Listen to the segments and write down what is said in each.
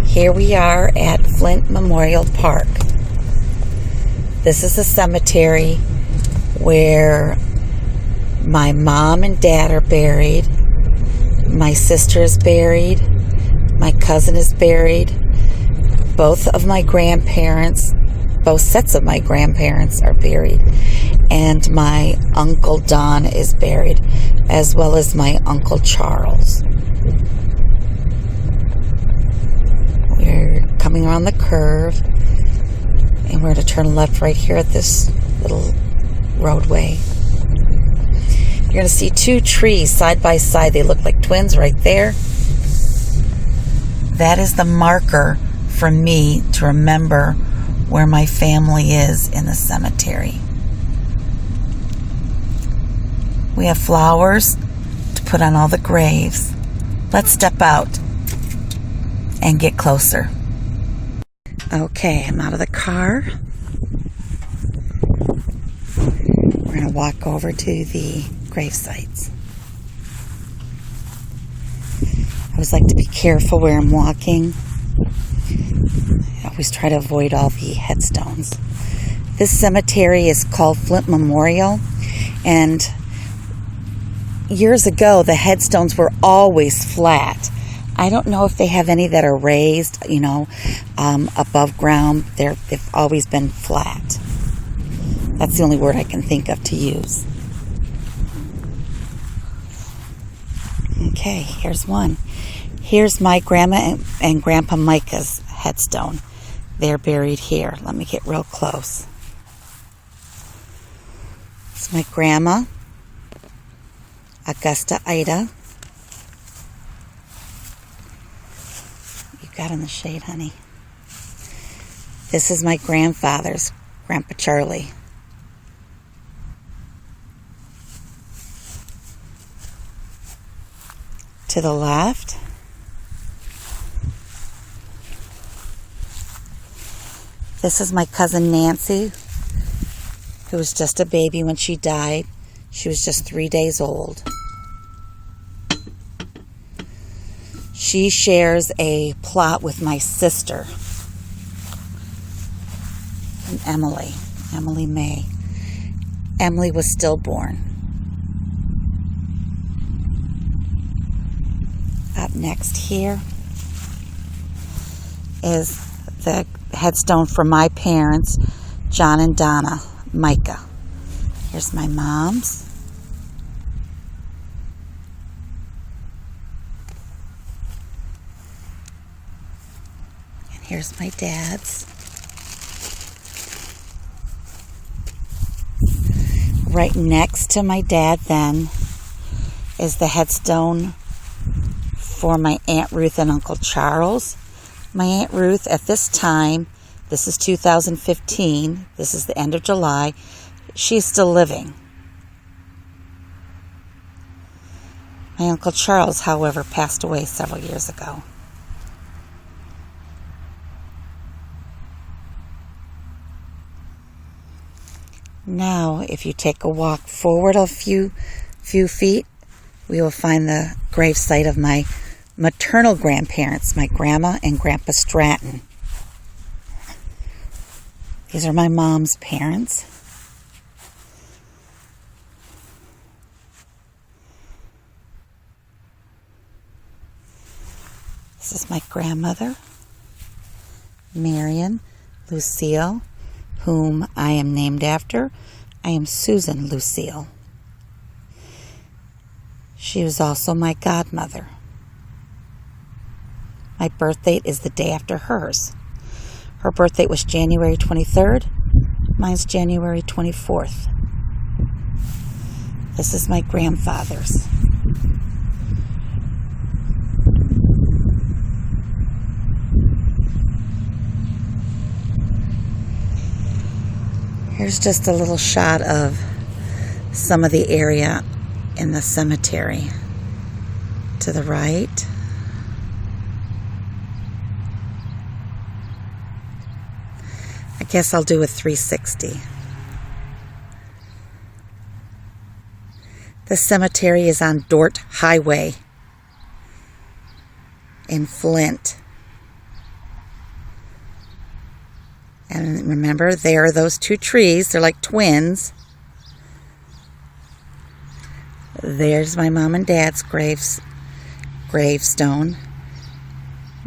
Here we are at Flint Memorial Park. This is a cemetery where my mom and dad are buried. My sister is buried. My cousin is buried. Both of my grandparents, both sets of my grandparents are buried. And my Uncle Don is buried, as well as my Uncle Charles. We're coming around the curve, and we're going to turn left right here at this little roadway. You're going to see two trees side by side. They look like twins right there. That is the marker for me to remember where my family is in the cemetery. We have flowers to put on all the graves. Let's step out and get closer. Okay, I'm out of the car. We're going to walk over to the grave sites. I always like to be careful where I'm walking. I always try to avoid all the headstones. This cemetery is called Flint Memorial, and years ago the headstones were always flat. I don't know if they have any that are raised, above ground. They've always been flat. That's the only word I can think of to use. Okay, here's one. Here's my grandma and grandpa Micah's headstone. They're buried here. Let me get real close. It's my grandma, Augusta Ida. You got in the shade, honey. This is my grandfather's, Grandpa Charlie. To the left, this is my cousin Nancy, who was just a baby when she died. She was just 3 days old. She shares a plot with my sister, Emily May. Emily was stillborn. Up next here is the headstone for my parents, John and Donna Micah. Here's my mom's. And here's my dad's. Right next to my dad then is the headstone for my Aunt Ruth and Uncle Charles. My Aunt Ruth at this time, this is 2015, this is the end of July, she's still living. My Uncle Charles, however, passed away several years ago. Now, if you take a walk forward a few feet, we will find the gravesite of my maternal grandparents, my grandma and Grandpa Stratton. These are my mom's parents. This is my grandmother, Marion Lucille, whom I am named after. I am Susan Lucille. She was also my godmother. My birth date is the day after hers. Her birth date was January 23rd. Mine's January 24th. This is my grandfather's. Here's just a little shot of some of the area in the cemetery. To the right. I guess I'll do a 360. The cemetery is on Dort Highway. in Flint. And remember, there are those two trees. They're like twins. There's my mom and dad's gravestone.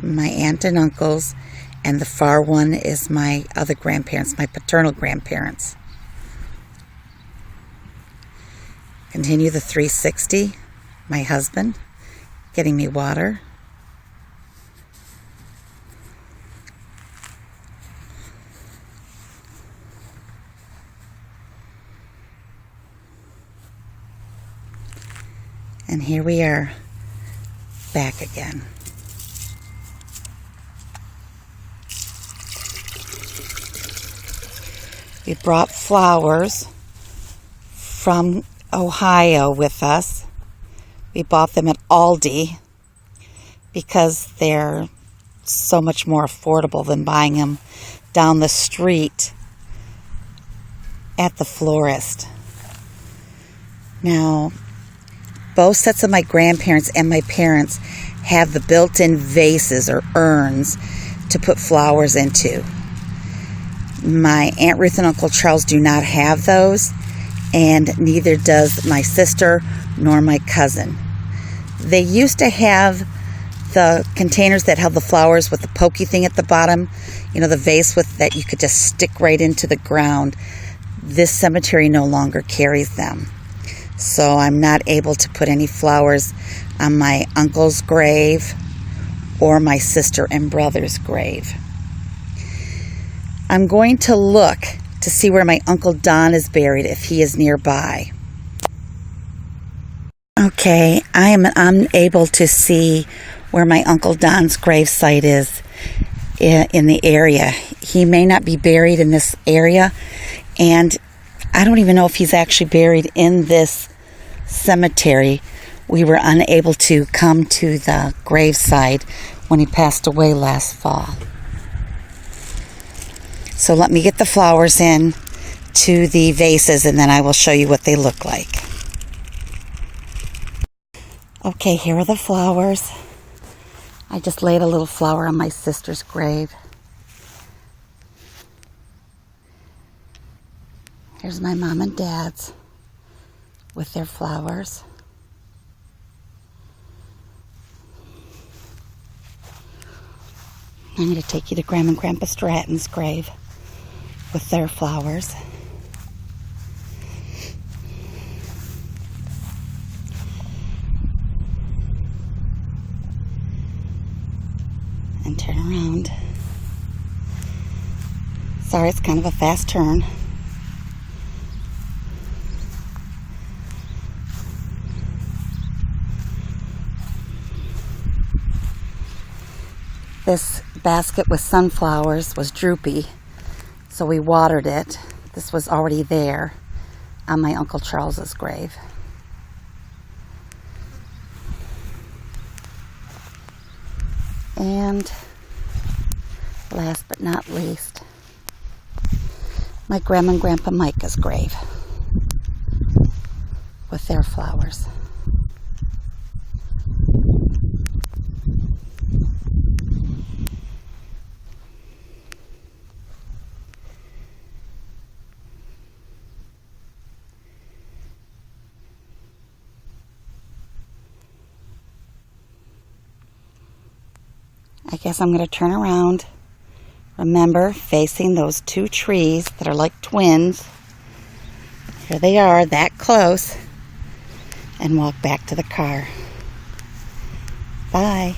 My aunt and uncles. And the far one is my other grandparents, my paternal grandparents. Continue the 360. My husband getting me water. And here we are, back again. We brought flowers from Ohio with us. We bought them at Aldi because they're so much more affordable than buying them down the street at the florist. Now, both sets of my grandparents and my parents have the built-in vases or urns to put flowers into. My Aunt Ruth and Uncle Charles do not have those, and neither does my sister nor my cousin. They used to have the containers that held the flowers with the pokey thing at the bottom, you know, the vase with that you could just stick right into the ground. This cemetery no longer carries them. So I'm not able to put any flowers on my uncle's grave or my sister and brother's grave. I'm going to look to see where my Uncle Don is buried if he is nearby. Okay, I am unable to see where my Uncle Don's gravesite is in the area. He may not be buried in this area, and I don't even know if he's actually buried in this cemetery. We were unable to come to the graveside when he passed away last fall. So let me get the flowers in to the vases, and then I will show you what they look like. Okay, here are the flowers. I just laid a little flower on my sister's grave. Here's my mom and dad's with their flowers. I'm going to take you to Grandma and Grandpa Stratton's grave with their flowers. And turn around. Sorry, it's kind of a fast turn. This basket with sunflowers was droopy, so we watered it. This was already there on my Uncle Charles's grave. And last but not least, my Grandma and Grandpa Micah's grave with their flowers. I guess I'm going to turn around. Remember, facing those two trees that are like twins. Here they are, that close. And walk back to the car. Bye.